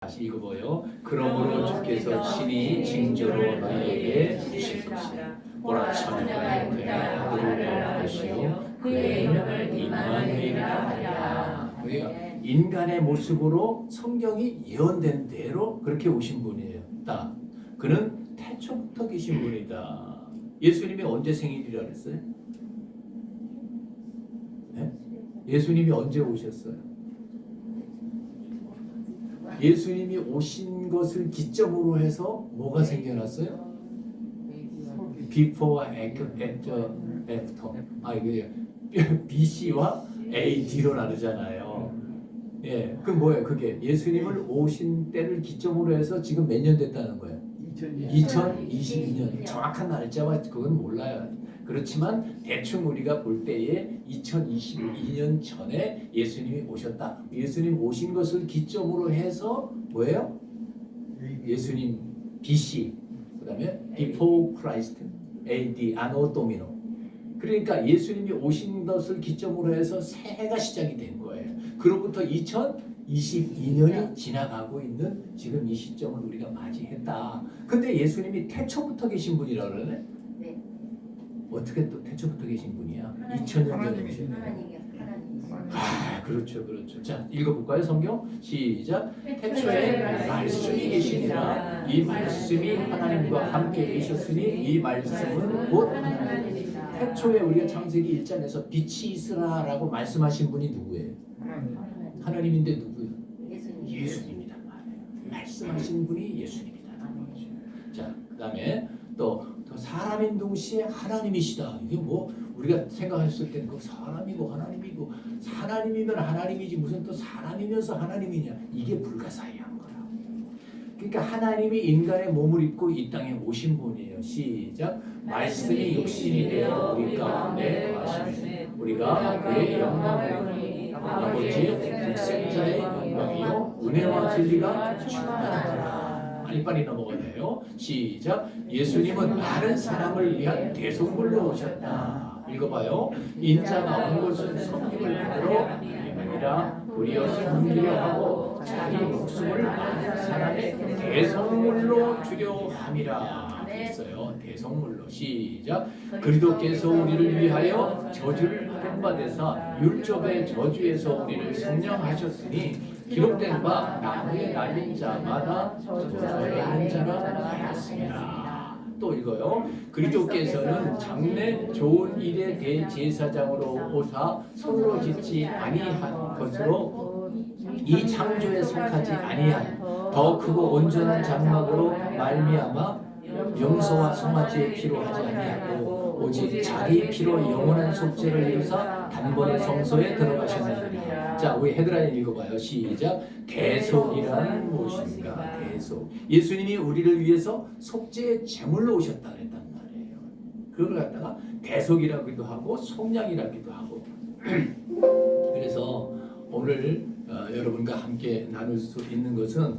다시 읽어봐요. 그러므로 주께서 친히 징조로 너희에게 주실 것이라. 보라 처녀가 잉태에 아들을 낳을 것이요 그의 이름을 임마누엘이라 하리라. 그러니까 인간의 모습으로 성경이 예언된 대로 그렇게 오신 분이에요. 그는 태초부터 계신 분이다. 예수님이 언제 생일이라 그랬어요? 네? 예수님이 언제 오셨어요? 예수님이 오신 것을 기점으로 해서 뭐가 생겨났어요? Before, after. 이게 BC와 AD로 나누잖아요. 예, 그럼 뭐예요? 그게 예수님을 오신 때를 기점으로 해서 지금 몇 년 됐다는 거예요? 2022년. 정확한 날짜와 그건 몰라요. 그렇지만 대충 우리가 볼 때에 2022년 전에 예수님이 오셨다. 예수님 오신 것을 기점으로 해서 뭐예요? 예수님 BC, 그 다음에 Before Christ, AD, Anno Domini. 그러니까 예수님이 오신 것을 기점으로 해서 새해가 시작이 된 거예요. 그로부터 2022년이 지나가고 있는 지금 이 시점을 우리가 맞이했다. 근데 예수님이 태초부터 계신 분이라 그러네? 네. 어떻게 또 태초부터 계신 분이야? 2000년 전에 계신 분이야. 그렇죠. 자, 읽어볼까요? 성경 시작. 태초에 말씀이 계시니라. 이 말씀이 하나님과 함께 계셨으니 이 말씀은 곧 하나님이시다. 태초에 우리가 창세기 1장에서 빛이 있으라라고 말씀하신 분이 누구예요? 하나님인데 누구예요? 예수님이다 말이에요. 말씀하신 분이 예수님이다. 자, 그 다음에 또 사람인 동시에 하나님이시다. 이게 뭐 우리가 생각했을 때는 그 사람이고 하나님이고 하나님이면 하나님이지 무슨 또 사람이면서 하나님이냐, 이게 불가사의한 거야. 그러니까 하나님이 인간의 몸을 입고 이 땅에 오신 분이에요. 시작. 말씀이 육신이 되어 우리 가운데 거하시니 우리가 그의 영광을 아버지 독생자의 영광이요 은혜와 진리가 충만하더라. 빨리빨리 넘어가야 돼요. 시작. 예수님은 많은 사람을 위한 대속물로 오셨다. 읽어봐요. 인자가 온 것은 섬김을 받으러 아니라 도리어 섬기려 하고 자기 목숨을 많은 사람의 대속물로 주려 함이라. 했어요. 대속물로. 시작. 그리스도께서 우리를 위하여 저주를 받은 바 되사 율법의 저주에서 우리를 성령하셨으니 기록된 바 나무에 날린 자마다 저주받는 자라 하였습니다. 또 읽어요. 그리스도께서는 장래 좋은 일의 대제사장으로 오사 손으로 짓지 아니한 것으로 이 창조에 속하지 아니한 더 크고 온전한 장막으로 말미암아 용서와 송아지의 피로 하지 아니하고 오직 자기 피로 영원한 속죄를 이루사 단번에 성소에 들어가셨느니라. 자, 우리 헤드라인 읽어봐요. 시작. 대속이란 무엇인가? 대속. 예수님이 우리를 위해서 속죄의 제물로 오셨다 그랬단 말이에요. 그걸 갖다가 대속이라기도 하고 속량이라기도 하고. 그래서 오늘 여러분과 함께 나눌 수 있는 것은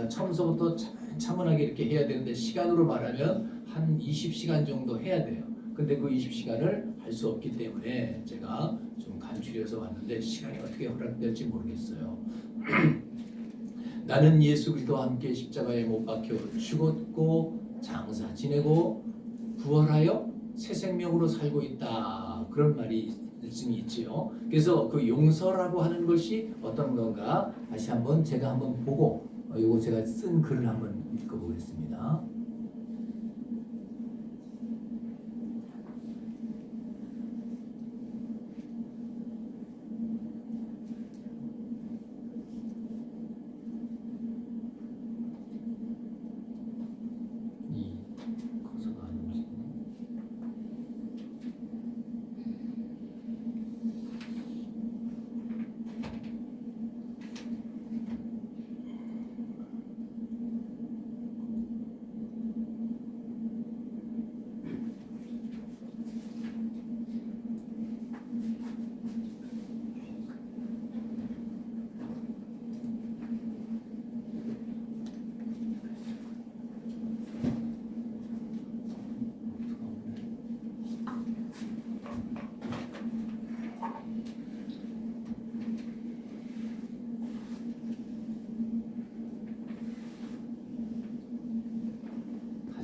처음서부터 차분하게 이렇게 해야 되는데 시간으로 말하면 한 20시간 정도 해야 돼요. 근데 그 20시간을 할 수 없기 때문에 제가 좀 간추려서 왔는데 시간이 어떻게 허락될지 모르겠어요. 나는 예수 그리스도와 함께 십자가에 못 박혀 죽었고 장사 지내고 부활하여 새 생명으로 살고 있다. 그런 말씀이 있지요. 그래서 그 용서라고 하는 것이 어떤 건가 다시 한번 제가 한번 보고 요거 제가 쓴 글을 한번 읽어보겠습니다.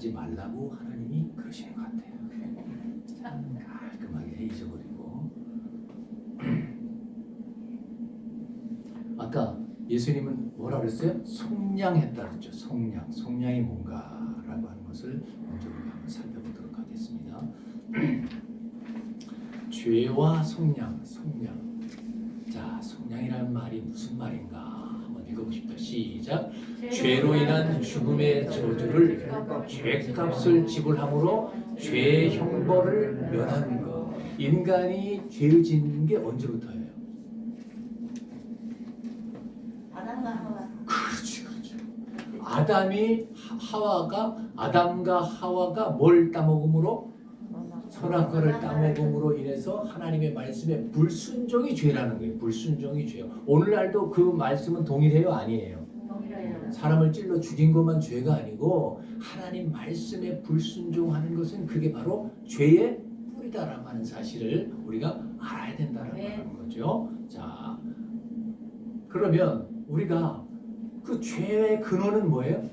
하지 말라고 하나님이 그러시는 것 같아요. 깔끔하게 잊어버리고. 아까 예수님은 뭐라 그랬어요? 속량했다 그랬죠. 속량이 뭔가라고 하는 것을 먼저 우리가 한번 살펴보도록 하겠습니다. 죄와 속량. 자, 속량이라는 말이 무슨 말인가 한번 읽어보십시오. 시작. 죄로 인한 죽음의 저주를 죄값을 지불함으로 죄의 형벌을 면하는 것. 인간이 죄를 짓는 게 언제부터예요? 그렇죠. 아담과 하와가 뭘 따먹음으로? 선악과를 따먹음으로 인해서 하나님의 말씀에 불순종이 죄라는 거예요. 불순종이 죄요. 오늘날도 그 말씀은 동일해요? 아니에요? 사람을 찔러 죽인 것만 죄가 아니고 하나님 말씀에 불순종하는 것은 그게 바로 죄의 뿌리다라고 하는 사실을 우리가 알아야 된다라고 하는 거죠. 자, 그러면 우리가 그 죄의 근원은 뭐예요?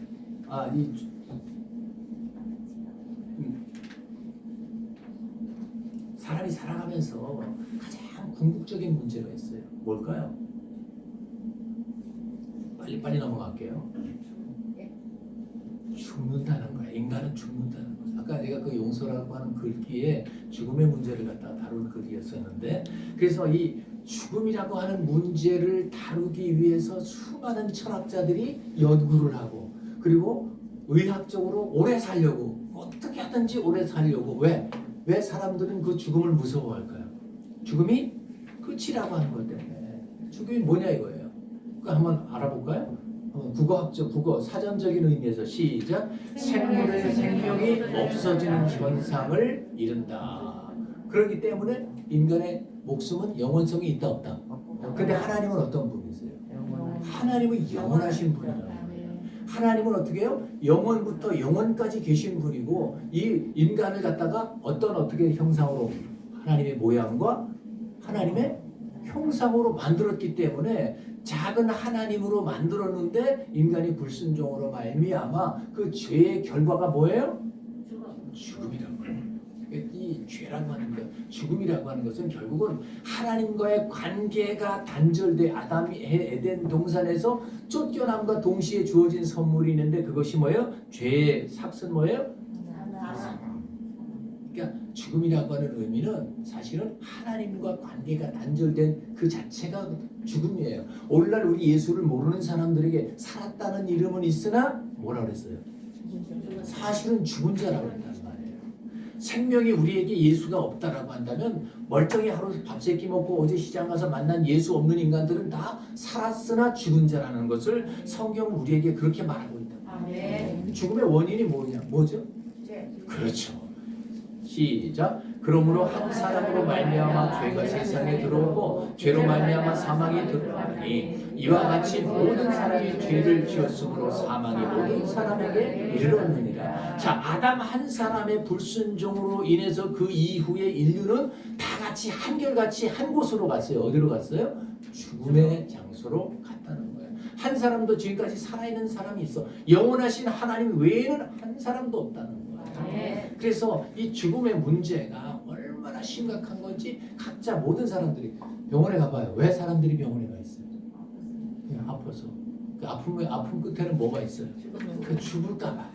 사람이 살아가면서 가장 궁극적인 문제가 있어요. 뭘까요? 빨리 넘어갈게요. 죽는다는 거야. 인간은 죽는다는 거야. 아까 내가 그 용서라고 하는 글귀에 죽음의 문제를 갖다 다룬 글이었었는데, 그래서 이 죽음이라고 하는 문제를 다루기 위해서 수많은 철학자들이 연구를 하고, 그리고 의학적으로 오래 살려고 어떻게 하든지 오래 살려고. 왜 사람들은 그 죽음을 무서워할까요? 죽음이 끝이라고 하는 것 때문에. 죽음이 뭐냐 이거예요. 그거 한번 알아볼까요? 국어 사전적인 의미에서 시작. 생물의 생명이 없어지는 현상을 이른다. 그렇기 때문에 인간의 목숨은 영원성이 있다 없다. 근데 하나님은 어떤 분이세요? 하나님은 영원하신 분이에요. 하나님은 어떻게 해요? 영원부터 영원까지 계신 분이고, 이 인간을 갖다가 어떻게 형상으로 하나님의 모양과 하나님의 형상으로 만들었기 때문에 작은 하나님으로 만들었는데 인간이 불순종으로 말미암아 그 죄의 결과가 뭐예요? 죽음이라고 해요. 이 죄라고 하는 것, 죽음이라고 하는 것은 결국은 하나님과의 관계가 단절돼 아담이 에덴 동산에서 쫓겨남과 동시에 주어진 선물이 있는데 그것이 뭐예요? 죄의 삭은 뭐예요? 그러니까 죽음이라고 하는 의미는 사실은 하나님과 관계가 단절된 그 자체가 죽음이에요. 오늘날 우리 예수를 모르는 사람들에게 살았다는 이름은 있으나 뭐라 그랬어요? 사실은 죽은 자라고 했단 말이에요. 생명이 우리에게 예수가 없다라고 한다면 멀쩡히 하루 밥 세 끼 먹고 어제 시장 가서 만난 예수 없는 인간들은 다 살았으나 죽은 자라는 것을 성경은 우리에게 그렇게 말하고 있다. 죽음의 원인이 뭐죠? 그렇죠. 시작. 그러므로 한 사람으로 말미암아 죄가 세상에 들어오고 죄로 말미암아 사망이 들어오니 이와 같이 모든 사람이 죄를 지었으므로 사망이 모든 사람에게 이르렀느니라. 자, 아담 한 사람의 불순종으로 인해서 그 이후에 인류는 다 같이 한결같이 한 곳으로 갔어요. 어디로 갔어요? 죽음의 장소로 갔다는 거예요. 한 사람도 지금까지 살아있는 사람이 있어. 영원하신 하나님 외에는 한 사람도 없다는 거예요. 그래서 이 죽음의 문제가 얼마나 심각한 건지 각자 모든 사람들이 병원에 가봐요. 왜 사람들이 병원에 가 있어요? 그냥 아파서. 그 아픔 끝에는 뭐가 있어요? 그 죽을까봐.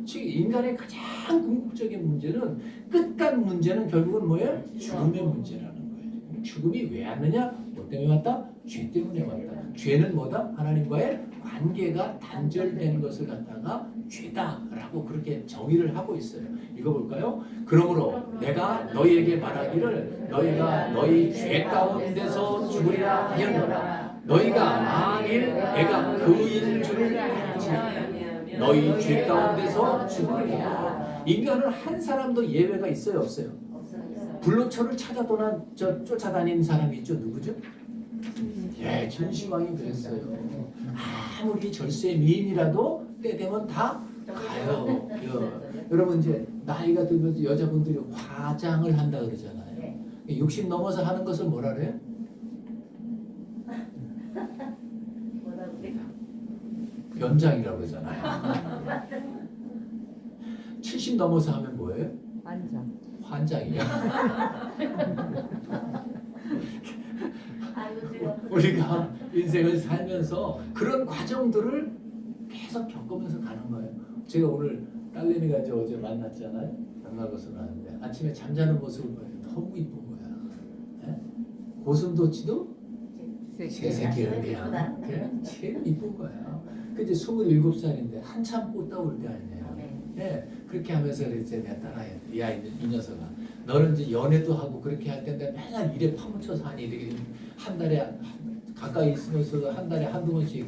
즉 인간의 가장 궁극적인 문제는 끝간 문제는 결국은 뭐예요? 죽음의 문제라는 거예요. 죽음이 왜 왔느냐? 뭐 때문에 왔다? 죄 때문에 왔다. 죄는 뭐다? 하나님과의 관계가 단절된 것을 갖다가 죄다라고 그렇게 정의를 하고 있어요. 읽어볼까요? 그러므로 내가 너희에게 말하기를 너희가 너희 죄 가운데서 죽으리라 하였노라. 너희가 만일 내가 그인 줄을 알지 너희 죄 가운데서 죽으리라. 인간은 한 사람도 예외가 있어요, 없어요? 불로초를 쫓아다니는 사람이 있죠. 누구죠? 진시황이 그랬어요. 아무리 절세 미인이라도 때 되면 다 가요. 여러분 이제 나이가 들면서 여자분들이 화장을 한다 그러잖아요. 60 넘어서 하는 것을 뭐라 그래요? 변장이라고 그러잖아요. 훨씬 넘어서 하면 뭐예요? 완전. 환장이야. 아이고 제가 우리가 인생을 살면서 그런 과정들을 계속 겪으면서 가는 거예요. 제가 오늘 딸내미가 이제 어제 만났잖아요. 연락해서 나왔는데 아침에 잠자는 모습을 보니까 너무 이쁜 거야. 예? 고슴도치도 제 새끼를 그냥 제일 이쁜 거야. 그 이제 27살인데 한참 꽃다울 때 아니에요. 네, 그렇게 하면서 이제 내 딸아이, 이 녀석아, 너는 이제 연애도 하고 그렇게 할 텐데 맨날 일에 파묻혀서 하니 이렇게 한 달에 가까이 있으면서 한 달에 한두 번씩,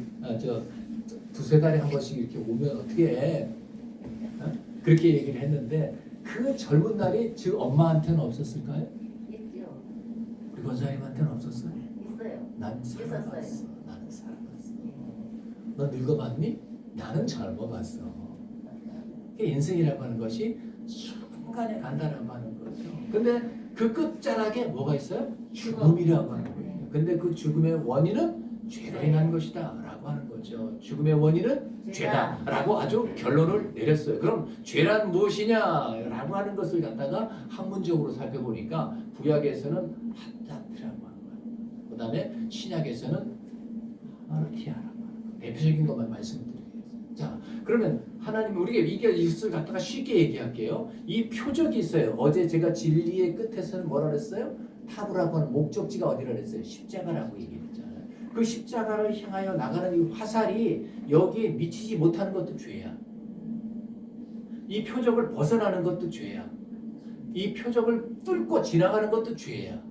두세 달에 한 번씩 이렇게 오면 어떻게 해? 어? 그렇게 얘기를 했는데 그 젊은 날이 즉 엄마한테는 없었을까요? 있죠. 우리 권사님한테는 없었어요? 있어요. 난 살아봤어. 있었어요. 나는 살아봤어. 너 늙어봤니? 나는 젊어봤어. 인생이라고 하는 것이 순간에 간다라고 하는 거죠. 근데 그 끝자락에 뭐가 있어요? 죽음이라고 하는 거예요. 근데 그 죽음의 원인은 죄로 인한 것이다 라고 하는 거죠. 죽음의 원인은 죄다 라고 아주 결론을 내렸어요. 그럼 죄란 무엇이냐 라고 하는 것을 갖다가 학문적으로 살펴보니까 구약에서는 haddat이라고 하는 거예요. 그 다음에 신약에서는 하르티아라고 하는 거예요. 대표적인 것만 말씀드리겠습니다. 자, 그러면 하나님 우리가 이게 이것을 갖다가 쉽게 얘기할게요. 이 표적이 있어요. 어제 제가 진리의 끝에서는 뭐라 그랬어요? 타부라고 하는 목적지가 어디라 그랬어요? 십자가라고 얘기했잖아요. 그 십자가를 향하여 나가는 이 화살이 여기에 미치지 못하는 것도 죄야. 이 표적을 벗어나는 것도 죄야. 이 표적을 뚫고 지나가는 것도 죄야.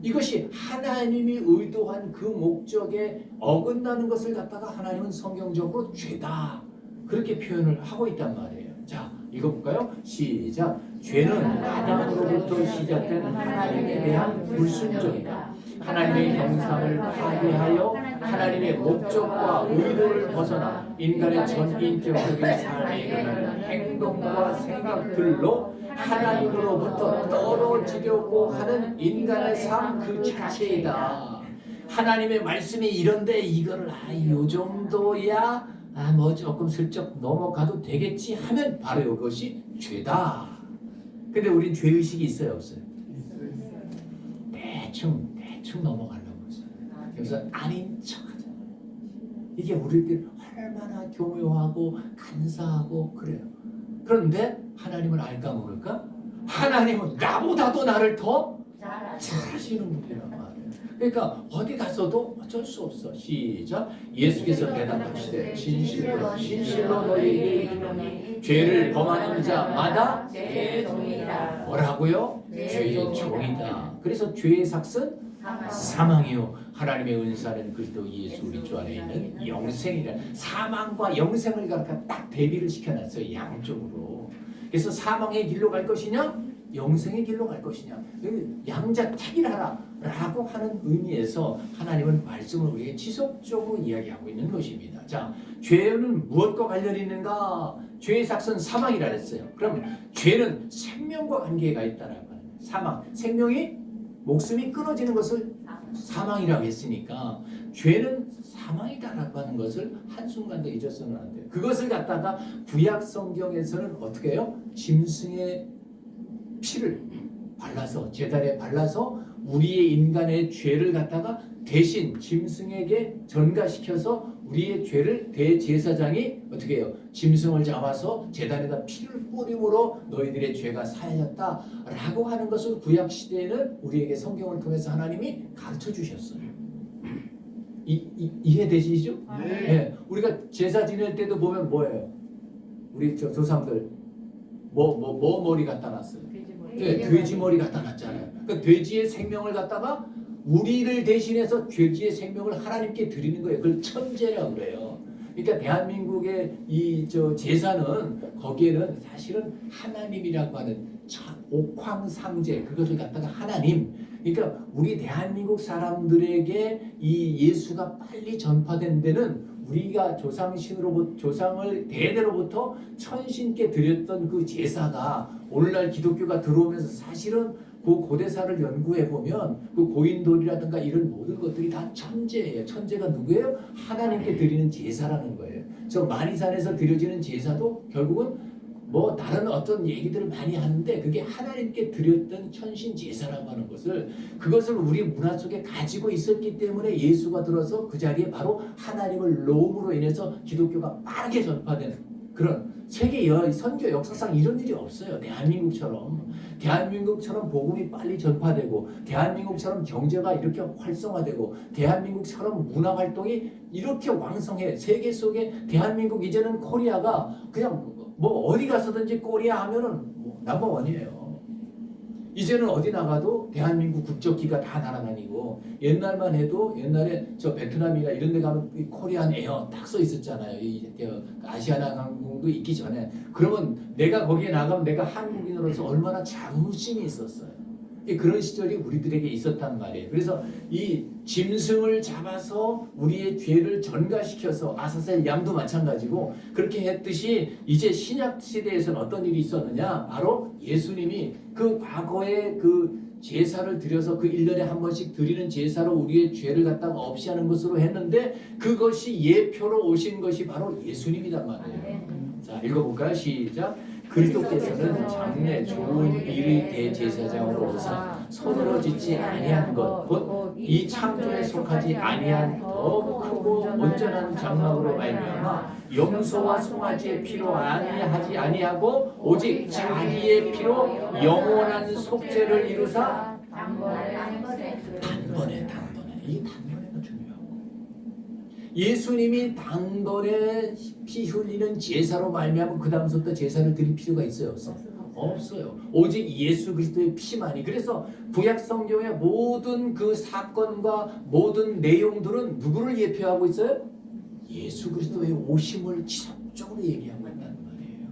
이것이 하나님이 의도한 그 목적에 어긋나는 것을 갖다가 하나님은 성경적으로 죄다 그렇게 표현을 하고 있단 말이에요. 자, 읽어볼까요? 시작. 죄는 아담으로부터 시작된 하나님에 대한 불순종이다. 하나님의 형상을 파괴하여 하나님의 목적과 의도를 벗어나 인간의 전인격적인 삶에 이르는 행동과 생각들로 하나님으로부터 떨어지려고 하는 인간의 삶 그 자체이다. 하나님의 말씀이 이런데 이거를 요 정도야 뭐 조금 슬쩍 넘어가도 되겠지 하면 바로 이것이 죄다. 근데 우린 죄의식이 있어요 없어요? 대충 넘어가려고 했어요. 그래서 아닌 척하잖아요. 이게 우리들 얼마나 교묘하고 간사하고 그래요. 그런데 하나님을 알까 모를까? 하나님은 나보다도 나를 더 잘 아시는 분이란 말이에요. 그러니까 어디 가서도 어쩔 수 없어. 시작. 예수께서 대답하시되 진실로 너희에게 이르노니 죄를 범하는 자마다 죄의 종이다. 뭐라고요? 죄의 종이다. 그래서 죄의 삭은 사망이요. 하나님의 은사는 그리스도 예수 우리 주 안에 있는 영생이라. 사망과 영생을 갖다 딱 대비를 시켜놨어요. 양쪽으로. 그래서 사망의 길로 갈 것이냐? 영생의 길로 갈 것이냐? 양자택일하라 라고 하는 의미에서 하나님은 말씀을 우리에게 지속적으로 이야기하고 있는 것입니다. 자, 죄는 무엇과 관련이 있는가? 죄의 삭은 사망이라 했어요. 그럼 죄는 생명과 관계가 있다라고 하는 거예요. 사망, 생명이 목숨이 끊어지는 것을 사망이라고 했으니까 죄는 사망이다라고 하는 것을 한순간도 잊어서는 안 돼요. 그것을 갖다가 구약 성경에서는 어떻게 해요? 짐승의 피를 발라서 제단에 발라서 우리의 인간의 죄를 갖다가 대신 짐승에게 전가시켜서 우리의 죄를 대제사장이 어떻게 해요? 짐승을 잡아서 제단에다 피를 뿌림으로 너희들의 죄가 사해졌다라고 하는 것을 구약 시대에는 우리에게 성경을 통해서 하나님이 가르쳐 주셨어요. 이해되시죠? 네. 우리가 제사 지낼 때도 보면 뭐예요? 우리 조상들 뭐 머리 갖다 놨어요? 네, 돼지 머리 갖다 놨잖아요. 그러니까 돼지의 생명을 갖다가 우리를 대신해서 돼지의 생명을 하나님께 드리는 거예요. 그걸 천제라고 그래요. 그러니까 대한민국의 이 제사는 거기에는 사실은 하나님이라고 하는 옥황상제 그것을 갖다가 하나님. 그러니까 우리 대한민국 사람들에게 이 예수가 빨리 전파된 데는 우리가 조상을 대대로부터 천신께 드렸던 그 제사가 오늘날 기독교가 들어오면서 사실은 그 고대사를 연구해 보면 그 고인돌이라든가 이런 모든 것들이 다 천제예요. 천제가 누구예요? 하나님께 드리는 제사라는 거예요. 저 만이산에서 드려지는 제사도 결국은 뭐 다른 어떤 얘기들을 많이 하는데 그게 하나님께 드렸던 천신 제사라고 하는 그것을 우리 문화 속에 가지고 있었기 때문에 예수가 들어서 그 자리에 바로 하나님을 놓음으로 인해서 기독교가 빠르게 전파된 그런 세계 선교 역사상 이런 일이 없어요. 대한민국처럼 복음이 빨리 전파되고 대한민국처럼 경제가 이렇게 활성화되고 대한민국처럼 문화 활동이 이렇게 왕성해. 세계 속에 대한민국 이제는 코리아가 그냥 뭐 어디 가서든지 코리아 하면은 뭐 넘버원이에요. 이제는 어디 나가도 대한민국 국적기가 다 날아다니고 옛날만 해도 옛날에 저 베트남이나 이런 데 가면 이 코리안 에어 딱 써 있었잖아요. 아시아나 항공도 있기 전에. 그러면 내가 거기에 나가면 내가 한국인으로서 얼마나 자부심이 있었어요. 그런 시절이 우리들에게 있었단 말이에요. 그래서 이 짐승을 잡아서 우리의 죄를 전가시켜서 아사셀 양도 마찬가지고 그렇게 했듯이 이제 신약 시대에서는 어떤 일이 있었느냐, 바로 예수님이 그 과거에 그 제사를 드려서 그 1년에 한 번씩 드리는 제사로 우리의 죄를 갖다가 없이 하는 것으로 했는데 그것이 예표로 오신 것이 바로 예수님이란 말이에요. 자, 읽어볼까요? 시작. 그리스도께서는 장래 좋은 일의 대제사장으로 오사 손으로 짓지 아니한 것 곧 이 창조에 속하지 아니한 더 크고 온전한 장막으로 말미암아 염소와 송아지의 피로 아니하지 아니하고 오직 자기의 피로 영원한 속죄를 이루사 단번에 이 단번에가 중요하고 예수님이 단번에 피 흘리는 제사로 말미암아 그 다음부터 제사를 드릴 필요가 있어요? 없어요? 없어요. 오직 예수 그리스도의 피만이. 그래서 구약 성경의 모든 그 사건과 모든 내용들은 누구를 예표하고 있어요? 예수 그리스도의 오심을 지속적으로 얘기하고 있다는 말이에요.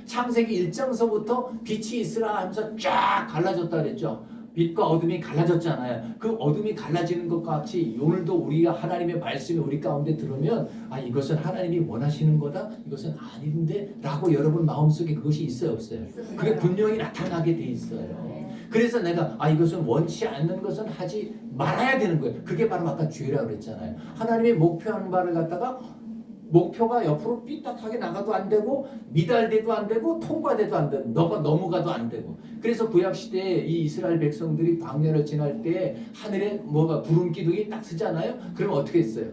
창세기 1장서부터 빛이 있으라 하면서 쫙 갈라졌다 그랬죠. 빛과 어둠이 갈라졌잖아요. 그 어둠이 갈라지는 것과 같이 오늘도 우리가 하나님의 말씀이 우리 가운데 들으면 아 이것은 하나님이 원하시는 거다, 이것은 아닌데 라고 여러분 마음속에 그것이 있어요 없어요? 그게 분명히 나타나게 돼 있어요. 그래서 내가 아 이것은 원치 않는 것은 하지 말아야 되는 거예요. 그게 바로 아까 죄라고 그랬잖아요. 하나님의 목표하는 바를 갖다가 목표가 옆으로 삐딱하게 나가도 안 되고 미달돼도 안 되고 통과돼도 안 되고 넘어가도 안 되고. 그래서 구약 시대에 이 이스라엘 백성들이 광야를 지날 때 하늘에 뭐가 구름 기둥이 딱 쓰잖아요. 그럼 어떻게 했어요?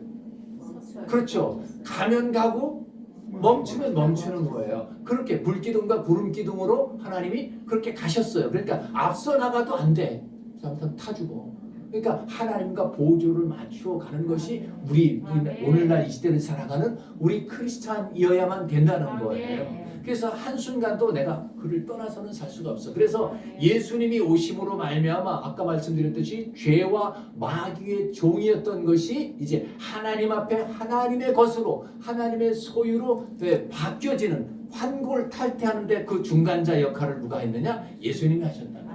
그렇죠. 가면 가고 멈추면 멈추는 거예요. 그렇게 불기둥과 구름 기둥으로 하나님이 그렇게 가셨어요. 그러니까 앞서 나가도 안 돼. 잘못하면 타주고. 그러니까 하나님과 보조를 맞추어 가는 것이 우리 오늘날 이 시대를 살아가는 우리 크리스찬이어야만 된다는 거예요. 그래서 한순간도 내가 그를 떠나서는 살 수가 없어. 그래서 예수님이 오심으로 말미암아 아까 말씀드렸듯이 죄와 마귀의 종이었던 것이 이제 하나님 앞에 하나님의 것으로 하나님의 소유로 바뀌어지는 환골 탈퇴하는데 그 중간자 역할을 누가 했느냐? 예수님이 하셨다.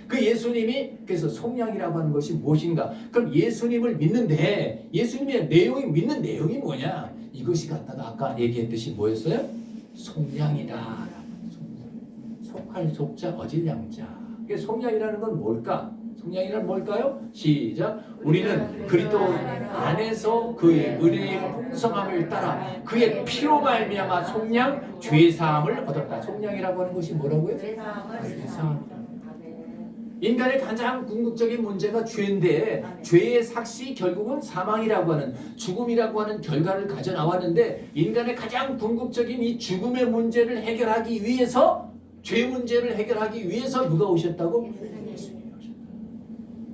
그 예수님이 그래서 속량이라고 하는 것이 무엇인가? 그럼 예수님을 믿는데 예수님의 내용이 믿는 내용이 뭐냐? 이것이 갖다가 아까 얘기했듯이 뭐였어요? 속량이다. 속할 속자 어질 양자. 속량이라는 건 뭘까? 속량이란 뭘까요? 시작. 우리는 그리스도 안에서 그의 은혜의 풍성함을 따라 그의 피로 말미암아 속량 죄사함을 얻었다. 속량이라고 하는 것이 뭐라고요? 죄사함. 인간의 가장 궁극적인 문제가 죄인데 죄의 삭시 결국은 사망이라고 하는 죽음이라고 하는 결과를 가져 나왔는데 인간의 가장 궁극적인 이 죽음의 문제를 해결하기 위해서 죄 문제를 해결하기 위해서 누가 오셨다고? 예수님이 오셨다.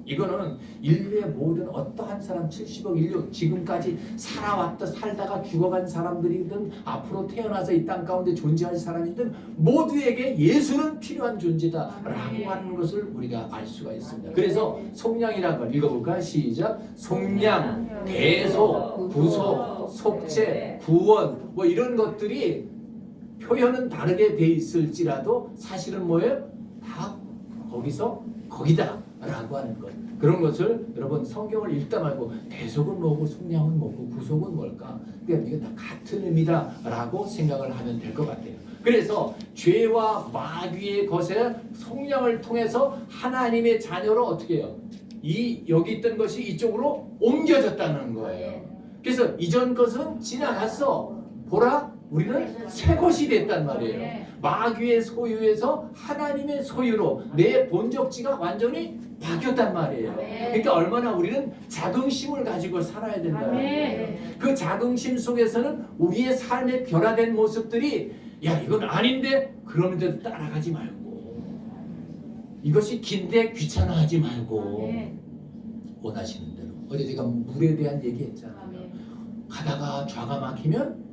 이거는 인류의 모든 어떠한 사람 70억 인류 지금까지 살다가 죽어간 사람들이든 앞으로 태어나서 이 땅 가운데 존재할 사람이든 모두에게 예수는 필요한 존재다라고 하는 것을 우리가 알 수가 있습니다. 그래서 속량이라는 걸 읽어볼까요? 시작. 속량, 대속, 구속, 속죄, 구원 뭐 이런 것들이 표현은 다르게 돼 있을지라도 사실은 뭐예요? 다 거기서 거기다 라고 하는 것. 그런 것을 여러분 성경을 읽다 말고 대속은 뭐고 속량은 뭐고 구속은 뭘까? 그러니까 이게 다 같은 의미다 라고 생각을 하면 될 것 같아요. 그래서 죄와 마귀의 것에 속량을 통해서 하나님의 자녀로 어떻게 해요? 여기 있던 것이 이쪽으로 옮겨졌다는 거예요. 그래서 이전 것은 지나갔어. 보라 우리는 새 것이 됐단 말이에요. 마귀의 소유에서 하나님의 소유로 내 본적지가 완전히 바뀌었단 말이에요. 그러니까 얼마나 우리는 자긍심을 가지고 살아야 된다는 거예요. 그 자긍심 속에서는 우리의 삶의 변화된 모습들이 야 이건 아닌데 그러는데도 따라가지 말고 이것이 긴데 귀찮아하지 말고 원하시는 대로. 어제 제가 물에 대한 얘기했잖아요. 가다가 좌가 막히면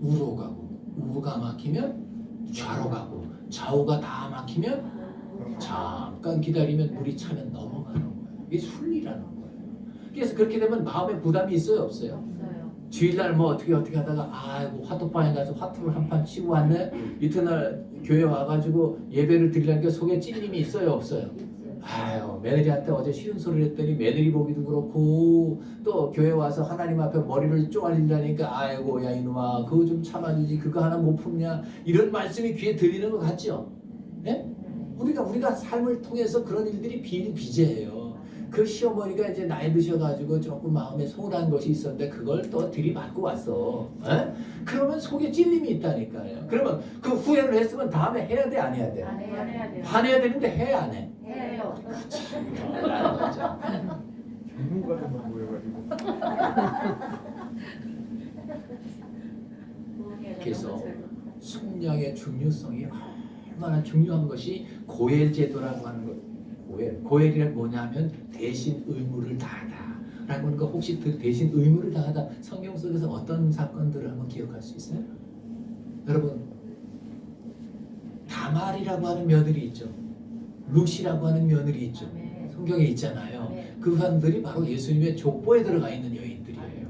우로 가고 우가 막히면 좌로 가고 좌우가 다 막히면 잠깐 기다리면 물이 차면 넘어가는 거예요. 이게 순리라는 거예요. 그래서 그렇게 되면 마음에 부담이 있어요 없어요? 주일날 뭐 어떻게 하다가 아이고 화투방에 가서 화투를 한 판 치고 왔네. 이튿날 교회 와가지고 예배를 드리려니까 속에 찔림이 있어요 없어요? 아유 며느리한테 어제 쉬운 소리를 했더니 며느리 보기도 그렇고 또 교회 와서 하나님 앞에 머리를 쪼아리려니까 아이고 야 이놈아 그거 좀 참아주지 그거 하나 못 품냐 이런 말씀이 귀에 들리는 것 같죠? 네? 우리가 삶을 통해서 그런 일들이 비일비재해요. 그 시어머니가 이제 나이 드셔가지고 조금 마음에 소홀한 것이 있었는데 그걸 또 들이받고 왔어. 에? 그러면 속에 찔림이 있다니까요. 그러면 그 후회를 했으면 다음에 해야 돼 안 해야 돼? 안 해야 돼요. 화내야 되는데 해 안 해? 해요. 전문가들만 모여가지고 그래서 속량의 중요성이 얼마나 중요한 것이 고엘 제도라고 하는 것. 고엘이란 뭐냐면 대신 의무를 다하다 라고 하는 거. 혹시 그 대신 의무를 다하다 성경 속에서 어떤 사건들을 한번 기억할 수 있어요? 여러분 다말이라고 하는 며느리 있죠. 룻이라고 하는 며느리 있죠. 성경에 있잖아요. 그 사람들이 바로 예수님의 족보에 들어가 있는 여인들이에요.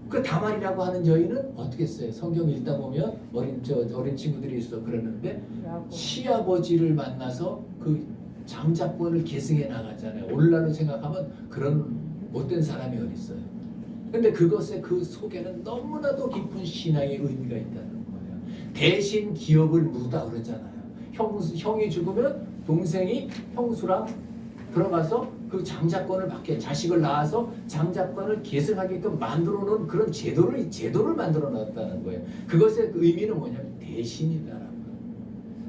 그 다말이라고 하는 여인은 어떻게 했어요? 성경 읽다 보면 어린 친구들이 있어 그러는데 시아버지를 만나서 그 장자권을 계승해 나가잖아요. 오늘날로 생각하면 그런 못된 사람이 어디 있어요? 근데 그것의 그 속에는 너무나도 깊은 신앙의 의미가 있다는 거예요. 대신 기업을 무다 그러잖아요. 형이 죽으면 동생이 형수랑 들어가서 그 장자권을 받게 자식을 낳아서 장자권을 계승하게끔 만들어 놓은 그런 제도를 만들어 놨다는 거예요. 그것의 그 의미는 뭐냐면 대신이다라는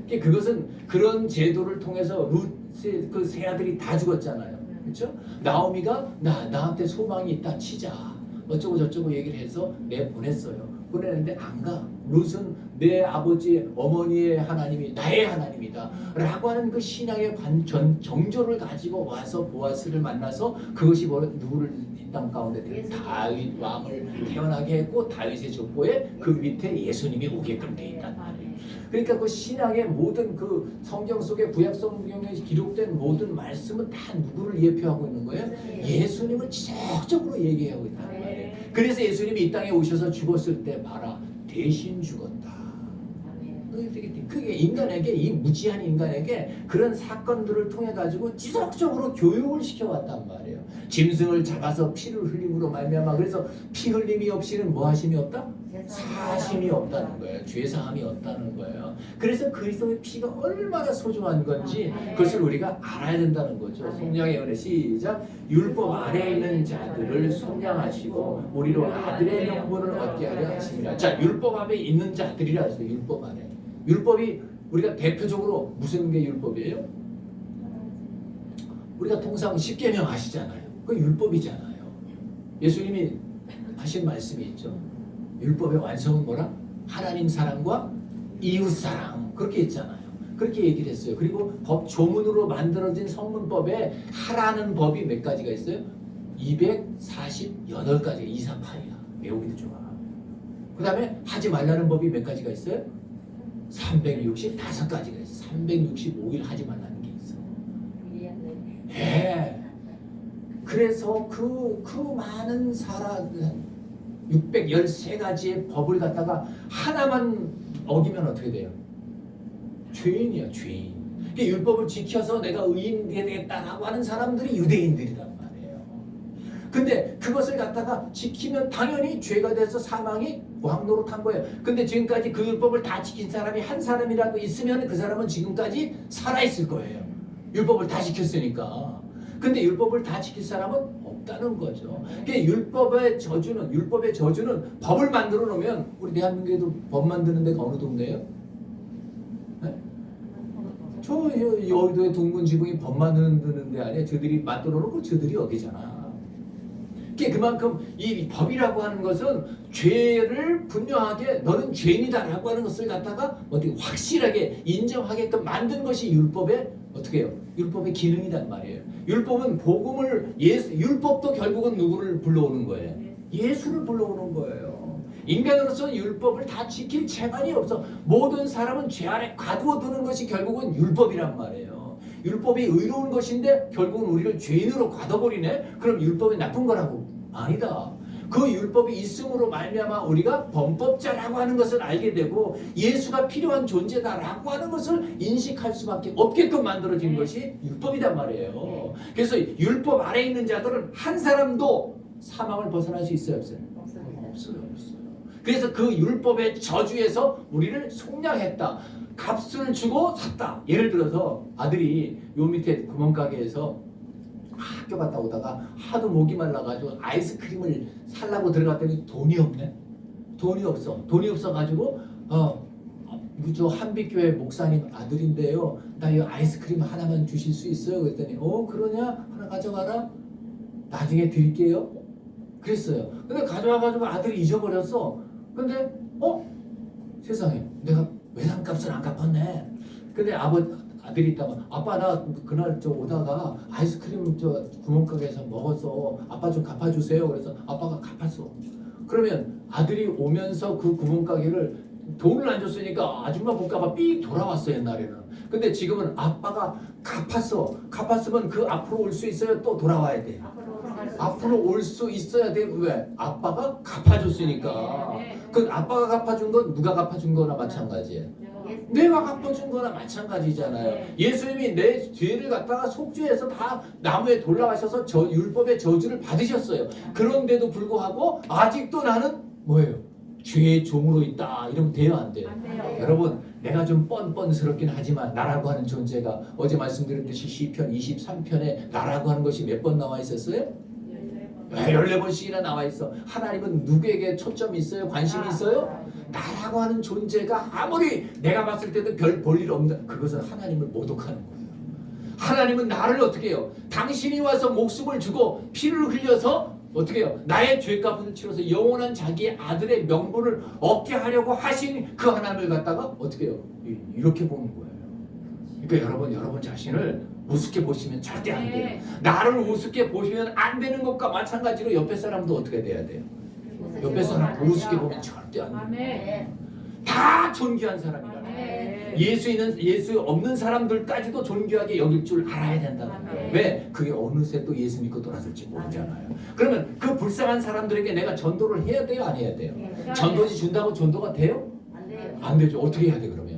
거예요. 그것은 그런 제도를 통해서 룻의 그 세 아들이 다 죽었잖아요. 그렇죠? 나오미가 나한테 소망이 있다 치자 어쩌고 저쩌고 얘기를 해서 보냈어요. 보내는데 안 가. 룻은 내 아버지 어머니의 하나님이 나의 하나님이다 라고 하는 그 신앙의 정조를 가지고 와서 보아스를 만나서 그것이 누구를 이 땅 가운데 다윗 왕을 태어나게 했고 다윗의 족보에 그 밑에 예수님이 오게끔 돼 있단 말이에요. 그러니까 그 신앙의 모든 그 성경 속에 구약 성경에 기록된 모든 말씀은 다 누구를 예표하고 있는 거예요? 예수님을 지속적으로 얘기하고 있단 말이에요. 그래서 예수님이 이 땅에 오셔서 죽었을 때 봐라 대신 죽었다. 그게 인간에게 이 무지한 인간에게 그런 사건들을 통해 가지고 지속적으로 교육을 시켜왔단 말이에요. 짐승을 잡아서 피를 흘림으로 말미암아 그래서 피 흘림이 없이는 뭐 하심이 없다? 사심이 없다는 거예요. 죄사함이 없다는 거예요. 그래서 그리스도의 피가 얼마나 소중한 건지 그것을 우리가 알아야 된다는 거죠. 속량의 은혜 시작. 율법 아래에 있는 자들을 속량하시고 우리로 아들의 명분을 얻게 하려 하십니다. 자, 율법 아래에 있는 자들이라 하시죠. 율법 아래. 율법이 우리가 대표적으로 무슨 게 율법이에요? 우리가 통상 십계명 아시잖아요. 그 율법이잖아요. 예수님이 하신 말씀이 있죠. 율법의 완성은 뭐라? 하나님 사랑과 이웃 사랑 그렇게 했잖아요. 그렇게 얘기를 했어요. 그리고 법 조문으로 만들어진 성문법에 하라는 법이 몇 가지가 있어요? 248가지 248이야. 외우기도 좋아. 그 다음에 하지 말라는 법이 몇 가지가 있어요? 365가지가 있어. 365일 하지 말라는 게 있어. 예. 그래서 그 많은 사람 613가지의 법을 갖다가 하나만 어기면 어떻게 돼요? 죄인이야, 죄인. 그러니까 율법을 지켜서 내가 의인이 되겠다라고 하는 사람들이 유대인들이란 말이에요. 근데 그것을 갖다가 지키면 당연히 죄가 돼서 사망이 왕노릇한 거예요. 근데 지금까지 그 율법을 다 지킨 사람이 한 사람이라도 있으면 그 사람은 지금까지 살아있을 거예요. 율법을 다 지켰으니까. 근데 율법을 다 지킬 사람은 없다는 거죠. 그러니까 율법의 저주는 법을 만들어 놓으면 우리 대한민국에도 법 만드는 데가 어느 동네예요? 네? 저 여의도의 동문지붕이 법 만드는 데 아니야. 저들이 만들어 놓고 저들이 여기잖아. 그만큼 이 법이라고 하는 것은 죄를 분명하게 너는 죄인이다라고 하는 것을 갖다가 어떻게 확실하게 인정하게끔 만든 것이 율법의 어떻게 해요? 율법의 기능이란 말이에요. 율법은 율법도 결국은 누구를 불러오는 거예요? 예수를 불러오는 거예요. 인간으로서 율법을 다 지킬 재간이 없어. 모든 사람은 죄 아래 가두어두는 것이 결국은 율법이란 말이에요. 율법이 의로운 것인데 결국은 우리를 죄인으로 가둬버리네? 그럼 율법이 나쁜 거라고? 아니다. 그 율법이 있음으로 말미암아 우리가 범법자라고 하는 것을 알게 되고 예수가 필요한 존재다라고 하는 것을 인식할 수밖에 없게끔 만들어진 것이 율법이란 말이에요. 그래서 율법 아래에 있는 자들은 한 사람도 사망을 벗어날 수 있어요? 없어요? 없어요. 그래서 그 율법의 저주에서 우리를 속량했다. 값을 주고 샀다. 예를 들어서 아들이 요 밑에 구멍가게에서 학교 갔다 오다가 하도 목이 말라가지고 아이스크림을 살라고 들어갔더니 돈이 없네. 돈이 없어가지고 저 한빛교회 목사님 아들인데요. 나 이 아이스크림 하나만 주실 수 있어요? 그랬더니 그러냐? 하나 가져가라. 나중에 드릴게요. 그랬어요. 근데 가져와가지고 아들이 잊어버렸어. 근데 세상에 내가 외상값을 안 갚았네. 근데 아들이 있다가 아빠 나 그날 저 오다가 아이스크림 저 구멍가게에서 먹었어. 아빠 좀 갚아주세요. 그래서 아빠가 갚았어. 그러면 아들이 오면서 그 구멍가게를 돈을 안 줬으니까 아줌마 볼까봐 삑 돌아왔어 옛날에는. 근데 지금은 아빠가 갚았으면 그 앞으로 올 수 있어요? 또 돌아와야 돼? 앞으로 올 수 있어야 돼. 왜? 아빠가 갚아줬으니까. 그 아빠가 갚아준 건 누가 갚아준 거나 마찬가지예요. 내가 갚아준 거나 마찬가지잖아요. 예수님이 내 죄를 갖다가 속죄해서 다 나무에 돌아가셔서 율법의 저주를 받으셨어요. 그런데도 불구하고 아직도 나는 뭐예요? 죄의 종으로 있다. 이러면 돼요? 안 돼요? 여러분 내가 좀 뻔뻔스럽긴 하지만 나라고 하는 존재가 어제 말씀드렸듯이 시편 23편에 나라고 하는 것이 몇 번 나와 있었어요? 14번씩이나 나와 있어. 하나님은 누구에게 초점이 있어요? 관심이 있어요? 나라고 하는 존재가 아무리 내가 봤을 때도 별 볼 일 없는 그것은 하나님을 모독하는 거예요. 하나님은 나를 어떻게 해요? 당신이 와서 목숨을 주고 피를 흘려서 어떻게 해요? 나의 죄값을 치러서 영원한 자기의 아들의 명분을 얻게 하려고 하신 그 하나님을 갖다가 어떻게 해요? 이렇게 보는 거예요. 그러니까 여러분 자신을 우습게 보시면 절대 안 돼요. 나를 우습게 보시면 안 되는 것과 마찬가지로 옆에 사람도 어떻게 돼야 돼요? 옆에 사람 우습게 보면 절대 안 돼요. 다 존귀한 사람이라는 거예요. 예수 없는 사람들까지도 존귀하게 여길 줄 알아야 된다는 거예요. 왜? 그게 어느새 또 예수 믿고 돌아설지 모르잖아요. 그러면 그 불쌍한 사람들에게 내가 전도를 해야 돼요? 안 해야 돼요? 전도지 준다고 전도가 돼요? 안 되죠. 어떻게 해야 돼 그러면?